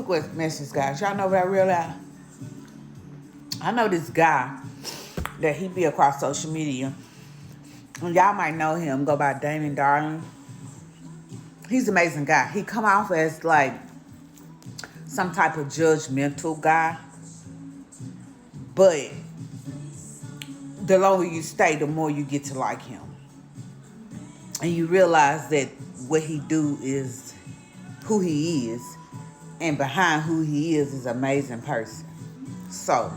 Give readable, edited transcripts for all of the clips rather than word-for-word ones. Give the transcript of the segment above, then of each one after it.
Quick message, guys. Y'all know what I realized? I know this guy that he be across social media. And y'all might know him. Go by Damon Darling. He's an amazing guy. He come off as like some type of judgmental guy. But the longer you stay, the more you get to like him. And you realize that what he do is who he is. And behind who he is an amazing person. So,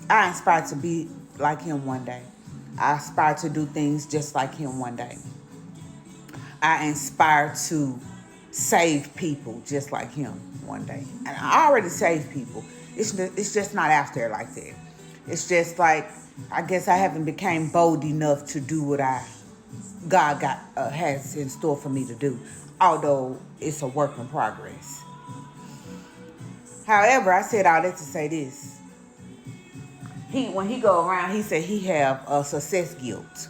I aspire to be like him one day. I aspire to do things just like him one day. I inspire to save people just like him one day. And I already save people. It's just not out there like that. It's just like, I guess I haven't became bold enough to do what God has in store for me to do. Although it's a work in progress. However, I said all that to say this. When he go around, he said he have a success guilt.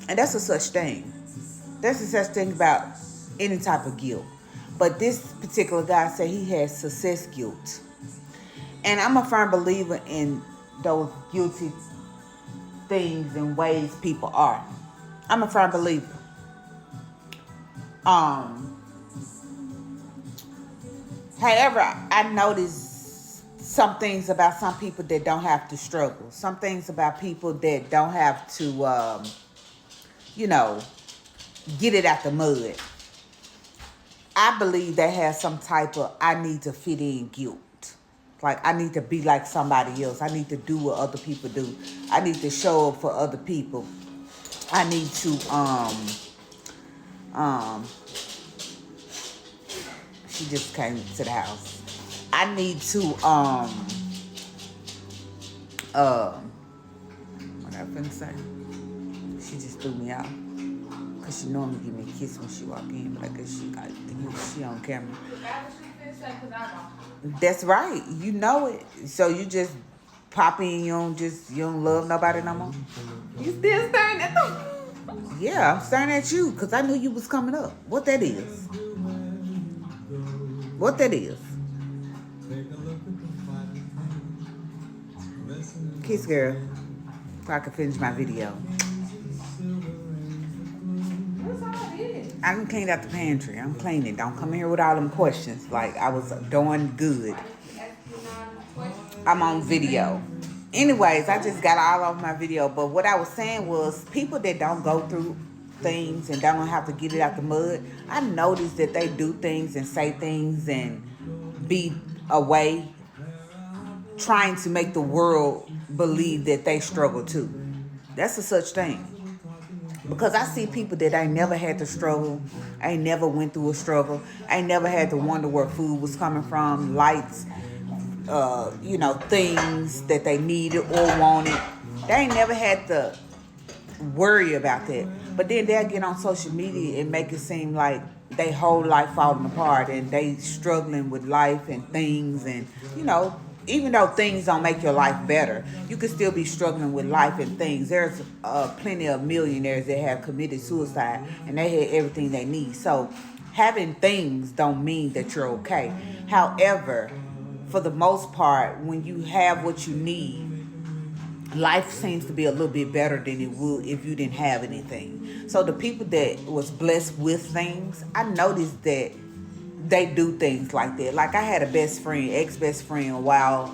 And that's a such thing. There's a such thing about any type of guilt. But this particular guy said he has success guilt. And I'm a firm believer in those guilty things and ways people are. I'm a firm believer. However, I notice some things about some people that don't have to struggle. Some things about people that don't have to, get it out the mud. I believe they have some type of I need to fit in guilt. Like I need to be like somebody else. I need to do what other people do. I need to show up for other people. I need to she just came to the house. I need to what I finna say? She just threw me out. Cause she normally give me a kiss when she walk in, but I guess she on camera. That's right. You know it. So you just pop in, you don't love nobody no more. You still staring at them? Yeah, I'm staring at you because I knew you was coming up. What that is? What that is? Kiss girl. So I can finish my video. I done cleaned out the pantry. I'm cleaning. Don't come here with all them questions. Like I was doing good. I'm on video. Anyways, I just got all of my video. But what I was saying was people that don't go through things and don't have to get it out the mud, I noticed that they do things and say things and be away trying to make the world believe that they struggle too. That's a such thing. Because I see people that ain't never had to struggle, ain't never went through a struggle, ain't never had to wonder where food was coming from, lights, things that they needed or wanted. They ain't never had to worry about that. But then they'll get on social media and make it seem like they whole life falling apart and they struggling with life and things and, even though things don't make your life better, you can still be struggling with life and things. There's plenty of millionaires that have committed suicide and they had everything they need. So having things don't mean that you're okay. However, for the most part, when you have what you need, life seems to be a little bit better than it would if you didn't have anything. So the people that was blessed with things, I noticed that they do things like that. Like I had a best friend, ex-best friend, while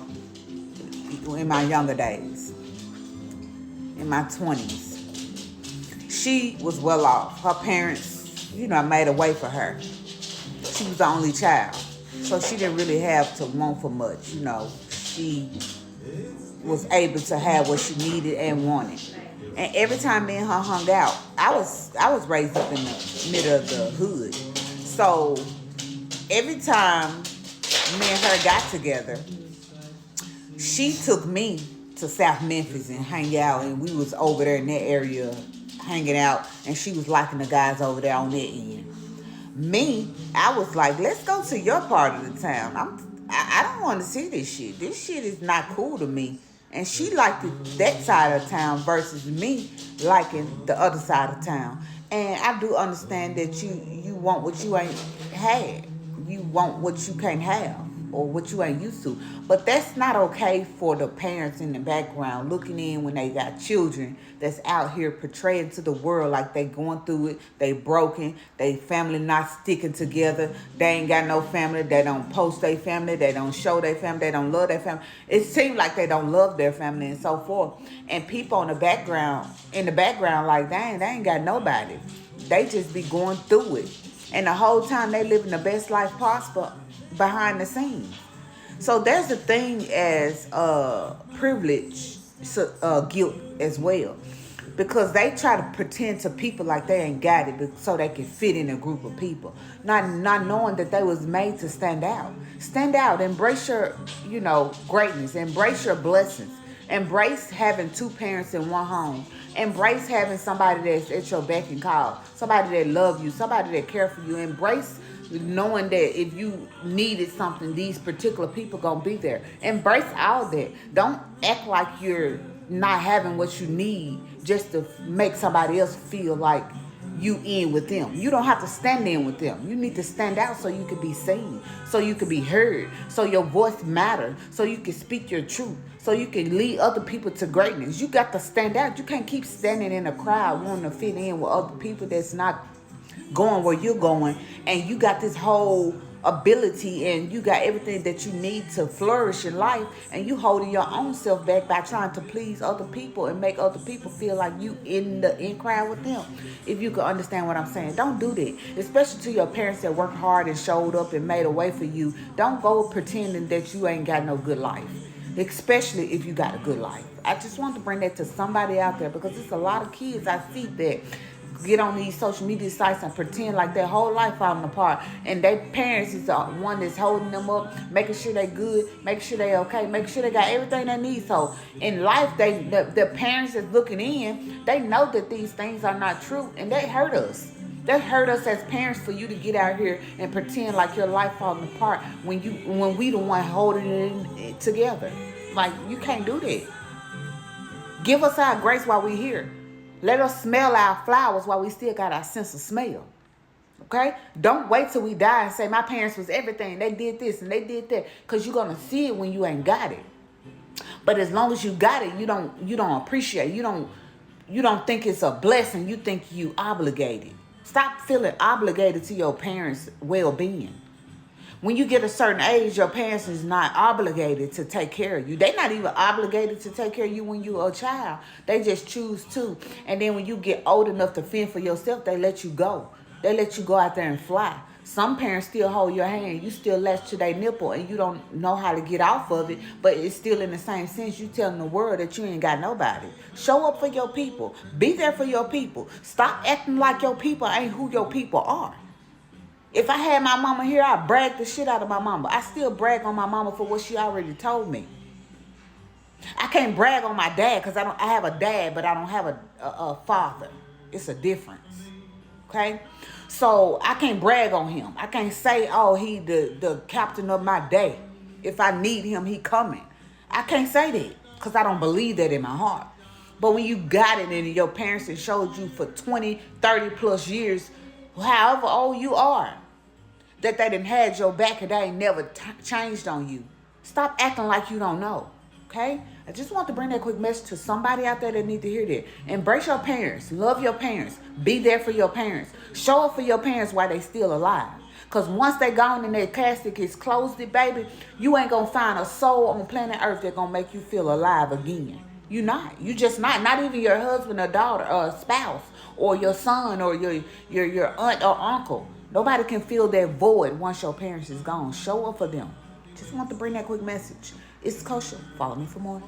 in my younger days, in my 20s. She was well off. Her parents, made a way for her. She was the only child. So she didn't really have to want for much, She was able to have what she needed and wanted. And every time me and her hung out, I was raised up in the middle of the hood. So every time me and her got together, she took me to South Memphis and hang out, and we was over there in that area hanging out, and she was liking the guys over there on that end. Me, I was like, let's go to your part of the town. I don't want to see this shit. This shit is not cool to me. And she liked that side of town versus me liking the other side of town. And I do understand that you want what you ain't had. You want what you can't have. or what you ain't used to. But that's not okay for the parents in the background looking in when they got children that's out here portraying to the world like they going through it, they broken, they family not sticking together, they ain't got no family, they don't post their family, they don't show their family, they don't love their family. It seems like they don't love their family and so forth. And people in the background like, dang, they ain't got nobody. They just be going through it. And the whole time they living the best life possible behind the scenes. So there's a thing as privilege, guilt as well. Because they try to pretend to people like they ain't got it so they can fit in a group of people. Not knowing that they was made to stand out. Stand out. Embrace your, greatness. Embrace your blessings. Embrace having two parents in one home. Embrace having somebody that's at your beck and call. Somebody that love you. Somebody that care for you. Embrace knowing that if you needed something, these particular people gonna be there. Embrace all that. Don't act like you're not having what you need just to make somebody else feel like you in with them. You don't have to stand in with them. You need to stand out so you can be seen, so you can be heard, so your voice matters, so you can speak your truth, so you can lead other people to greatness. You got to stand out. You can't keep standing in a crowd wanting to fit in with other people that's not going where you're going, and you got this whole ability and you got everything that you need to flourish in life, and you holding your own self back by trying to please other people and make other people feel like you in crowd with them. If you can understand what I'm saying, don't do that. Especially to your parents that worked hard and showed up and made a way for you. Don't go pretending that you ain't got no good life, especially if you got a good life. I just want to bring that to somebody out there, because it's a lot of kids I see that get on these social media sites and pretend like their whole life falling apart, and their parents is the one that's holding them up, making sure they good, making sure they okay, making sure they got everything they need. So in life, the parents that's looking in, they know that these things are not true, and they hurt us. They hurt us as parents for you to get out here and pretend like your life falling apart when we the one holding it together. Like, you can't do that. Give us our grace while we're here. Let us smell our flowers while we still got our sense of smell. Okay? Don't wait till we die and say, my parents was everything. They did this and they did that. Because you're going to see it when you ain't got it. But as long as you got it, you don't appreciate it. You don't think it's a blessing. You think you obligated. Stop feeling obligated to your parents' well-being. When you get a certain age, your parents is not obligated to take care of you. They're not even obligated to take care of you when you're a child. They just choose to. And then when you get old enough to fend for yourself, they let you go. They let you go out there and fly. Some parents still hold your hand. You still latch to their nipple and you don't know how to get off of it. But it's still in the same sense. You telling the world that you ain't got nobody. Show up for your people. Be there for your people. Stop acting like your people ain't who your people are. If I had my mama here, I'd brag the shit out of my mama. I still brag on my mama for what she already told me. I can't brag on my dad because I have a dad, but I don't have a father. It's a difference. Okay? So I can't brag on him. I can't say, oh, he the captain of my day. If I need him, he coming. I can't say that because I don't believe that in my heart. But when you got it and your parents have showed you for 20, 30 plus years, however old you are, that they done had your back and they ain't never changed on you. Stop acting like you don't know, okay? I just want to bring that quick message to somebody out there that need to hear that. Embrace your parents. Love your parents. Be there for your parents. Show up for your parents while they still alive. Because once they gone and their casket is closed, baby, you ain't going to find a soul on planet Earth that's going to make you feel alive again. You not. You just not. Not even your husband or daughter or spouse or your son or your aunt or uncle. Nobody can fill that void once your parents is gone. Show up for them. Just want to bring that quick message. It's Kosha. Follow me for more.